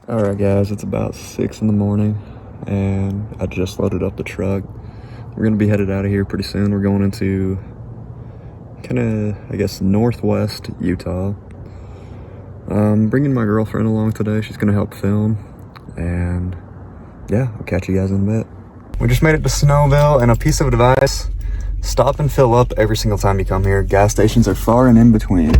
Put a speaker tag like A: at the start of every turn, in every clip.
A: Alright guys, it's about 6 in the morning and I just loaded up the truck. We're gonna be headed out of here pretty soon. We're going into kinda, I guess, northwest Utah. I'm bringing my girlfriend along today. She's gonna help film, and yeah, I'll catch you guys in a bit. We just made it to Snowville, and a piece of advice: stop and fill up every single time you come here. Gas stations are far and in between.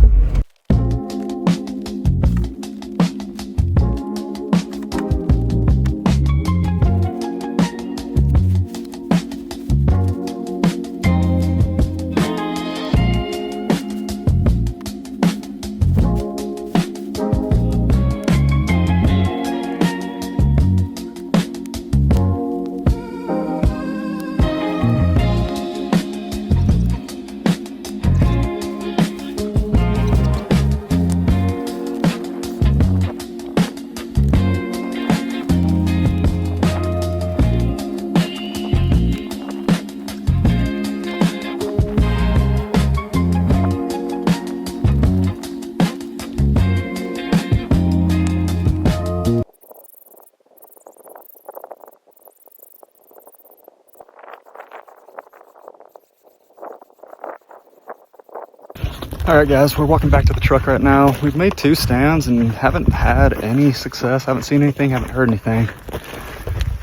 A: Alright guys, we're walking back to the truck right now. We've made 2 stands and haven't had any success, haven't seen anything, haven't heard anything.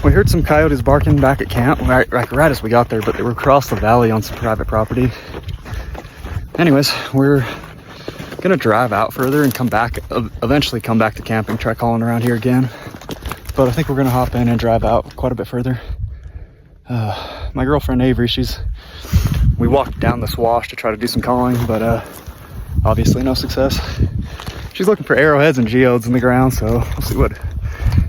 A: We heard some coyotes barking back at camp right as we got there, but they were across the valley on some private property. Anyways, we're gonna drive out further and come back, eventually come back to camping, try calling around here again. But I think we're gonna hop in and drive out quite a bit further. My girlfriend Avery, we walked down this wash to try to do some calling, but obviously no success. She's looking for arrowheads and geodes in the ground, so we'll see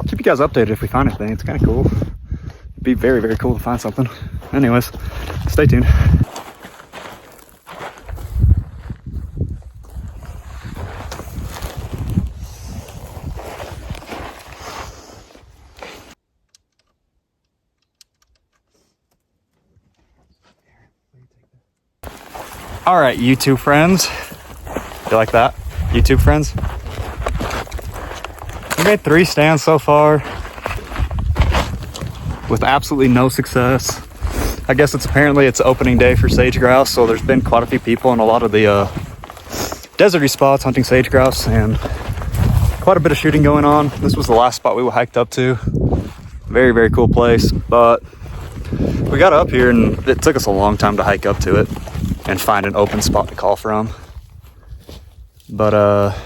A: keep you guys updated if we find anything. It's kind of cool. It'd be very, very cool to find something. Anyways, stay tuned. All right, YouTube friends. You like that? YouTube friends? We made 3 stands so far with absolutely no success. I guess it's opening day for sage grouse, so there's been quite a few people in a lot of the deserty spots hunting sage grouse, and quite a bit of shooting going on. This was the last spot we hiked up to. Very, very cool place, but we got up here and it took us a long time to hike up to it and find an open spot to call from. But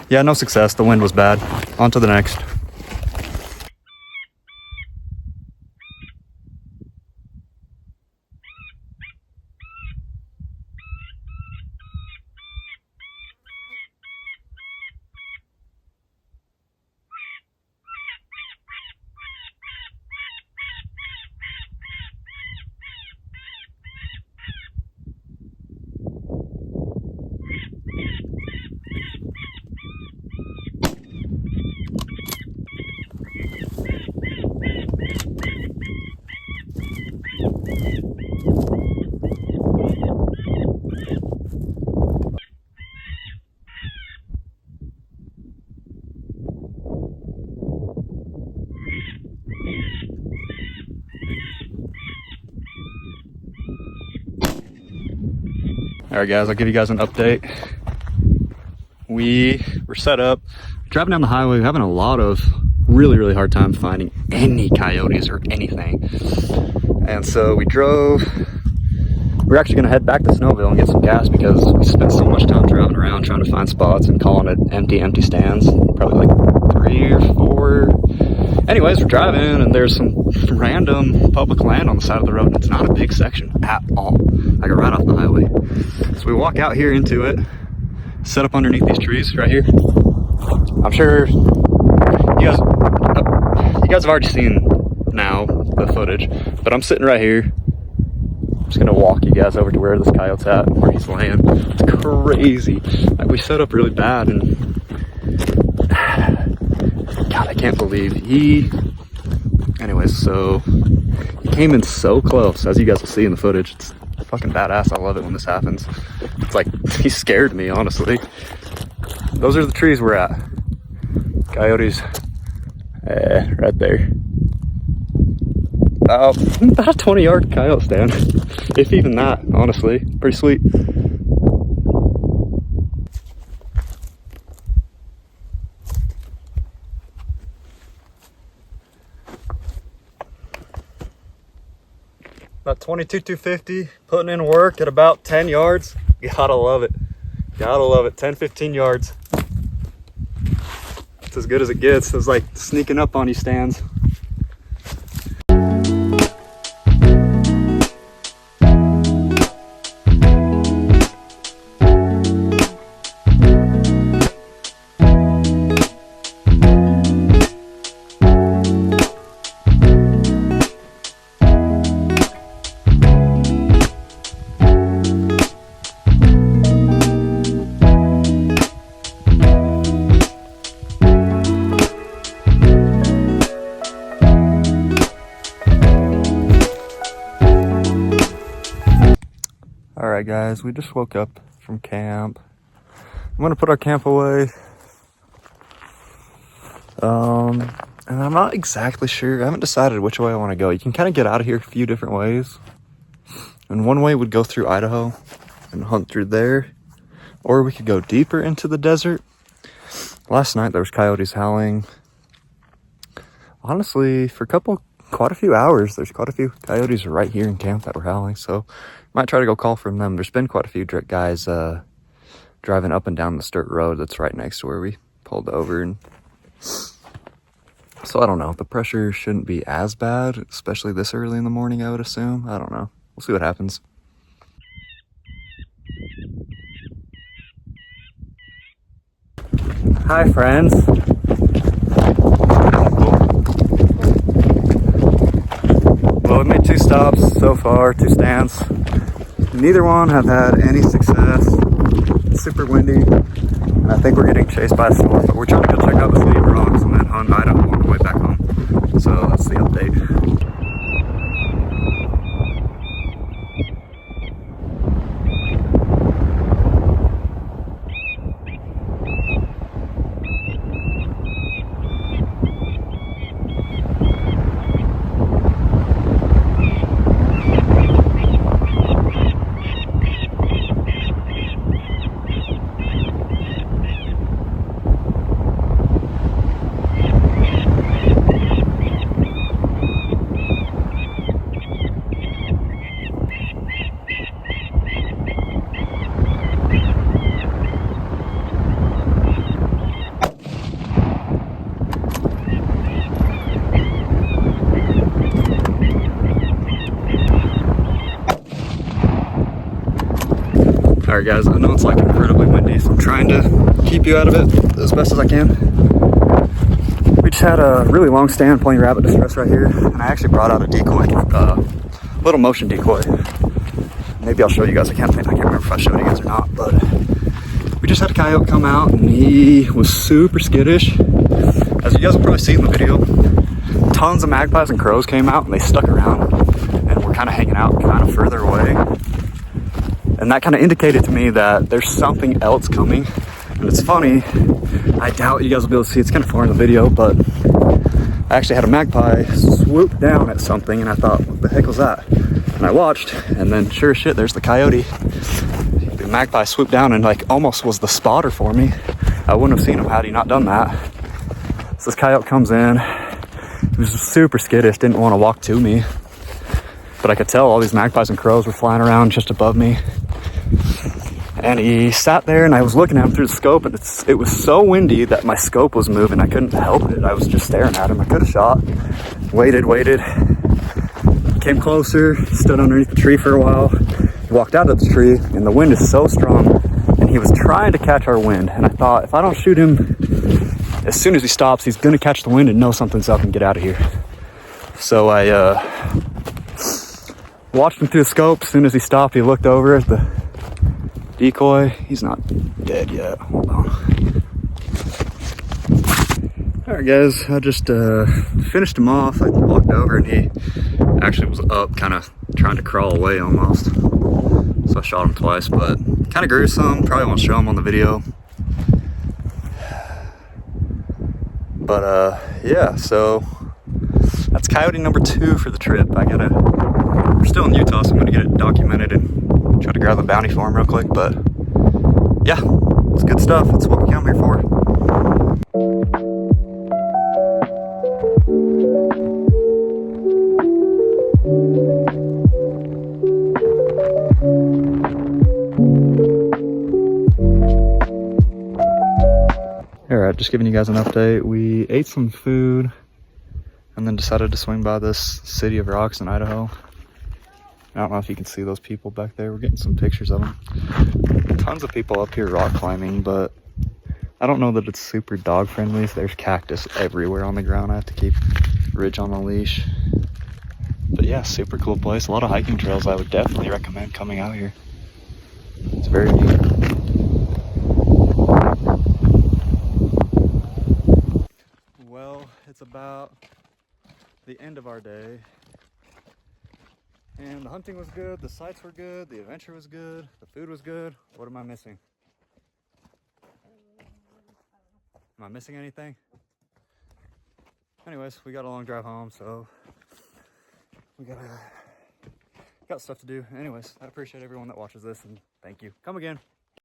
A: yeah, no success. The wind was bad. On to the next. All right guys, I'll give you guys an update. We were set up, driving down the highway, having a lot of really hard time finding any coyotes or anything. And so we're actually gonna head back to Snowville and get some gas because we spent so much time driving around trying to find spots and calling it empty stands, probably like 3 or 4. Anyways, we're driving and there's some random public land on the side of the road, and it's not a big section at all, like right off the highway. So we walk out here into it, set up underneath these trees right here. I'm sure you guys have already seen now the footage, but I'm sitting right here. I'm just gonna walk you guys over to where this coyote's at, where he's laying. It's crazy. Like, we set up really bad, and God, I can't believe anyways, so he came in so close, as you guys will see in the footage. It's fucking badass. I love it when this happens. It's like, he scared me, honestly. Those are the trees we're at. Coyotes. Right there. About a 20-yard coyote stand, if even that, honestly. Pretty sweet. About 22,250, putting in work at about 10 yards. Gotta love it. Gotta love it. 10, 15 yards. It's as good as it gets. It's like sneaking up on you stands. Alright guys, we just woke up from camp. I'm gonna put our camp away. And I'm not exactly sure. I haven't decided which way I want to go. You can kind of get out of here a few different ways. And one way would go through Idaho and hunt through there. Or we could go deeper into the desert. Last night there was coyotes howling. Honestly, for quite a few hours, there's quite a few coyotes right here in camp that were howling. So might try to go call from them. There's been quite a few guys driving up and down the dirt road that's right next to where we pulled over. And so I don't know. The pressure shouldn't be as bad, especially this early in the morning, I would assume. I don't know. We'll see what happens. Hi, friends. Well, we made 2 stops so far, 2 stands. Neither one have had any success. It's super windy, and I think we're getting chased by a storm, but we're trying to go check out the City of Rocks and then hunt Idaho on the way back home. So that's the update. Alright guys, I know it's like incredibly windy, so I'm trying to keep you out of it as best as I can. We just had a really long stand playing rabbit distress right here, and I actually brought out a decoy, little motion decoy. Maybe I'll show you guys. I can't remember if I showed you guys or not, but we just had a coyote come out and he was super skittish. As you guys will probably see in the video, tons of magpies and crows came out and they stuck around and were kind of hanging out kind of further away. And that kind of indicated to me that there's something else coming. And it's funny, I doubt you guys will be able to see, it's kind of far in the video, but I actually had a magpie swoop down at something and I thought, what the heck was that? And I watched, and then sure as shit, there's the coyote. The magpie swooped down and like almost was the spotter for me. I wouldn't have seen him had he not done that. So this coyote comes in, he was super skittish, didn't want to walk to me. But I could tell all these magpies and crows were flying around just above me. And he sat there and I was looking at him through the scope, and it was so windy that my scope was moving. I couldn't help it. I was just staring at him. I could have shot. Waited. Came closer, stood underneath the tree for a while. He walked out of the tree and the wind is so strong and he was trying to catch our wind. And I thought, if I don't shoot him, as soon as he stops, he's gonna catch the wind and know something's up and get out of here. So I watched him through the scope. As soon as he stopped, he looked over at the decoy. He's not dead yet. Hold on. Alright guys, I just finished him off. I walked over and he actually was up, kind of trying to crawl away almost. So I shot him twice, but kind of gruesome. Probably won't show him on the video. But yeah, so that's coyote number 2 for the trip. We're still in Utah, so I'm gonna get it documented and try to grab a bounty for him real quick. But yeah, it's good stuff. It's what we came here for. Alright, just giving you guys an update. We ate some food and then decided to swing by this city of rocks in Idaho. I don't know if you can see those people back there. We're getting some pictures of them. Tons of people up here rock climbing, but I don't know that it's super dog friendly. So there's cactus everywhere on the ground. I have to keep Ridge on the leash. But yeah, super cool place. A lot of hiking trails. I would definitely recommend coming out here. It's very neat. Well, it's about the end of our day. And the hunting was good, the sights were good, the adventure was good, the food was good. What am I missing? Am I missing anything? Anyways, we got a long drive home, so we got stuff to do. Anyways, I appreciate everyone that watches this, and thank you. Come again.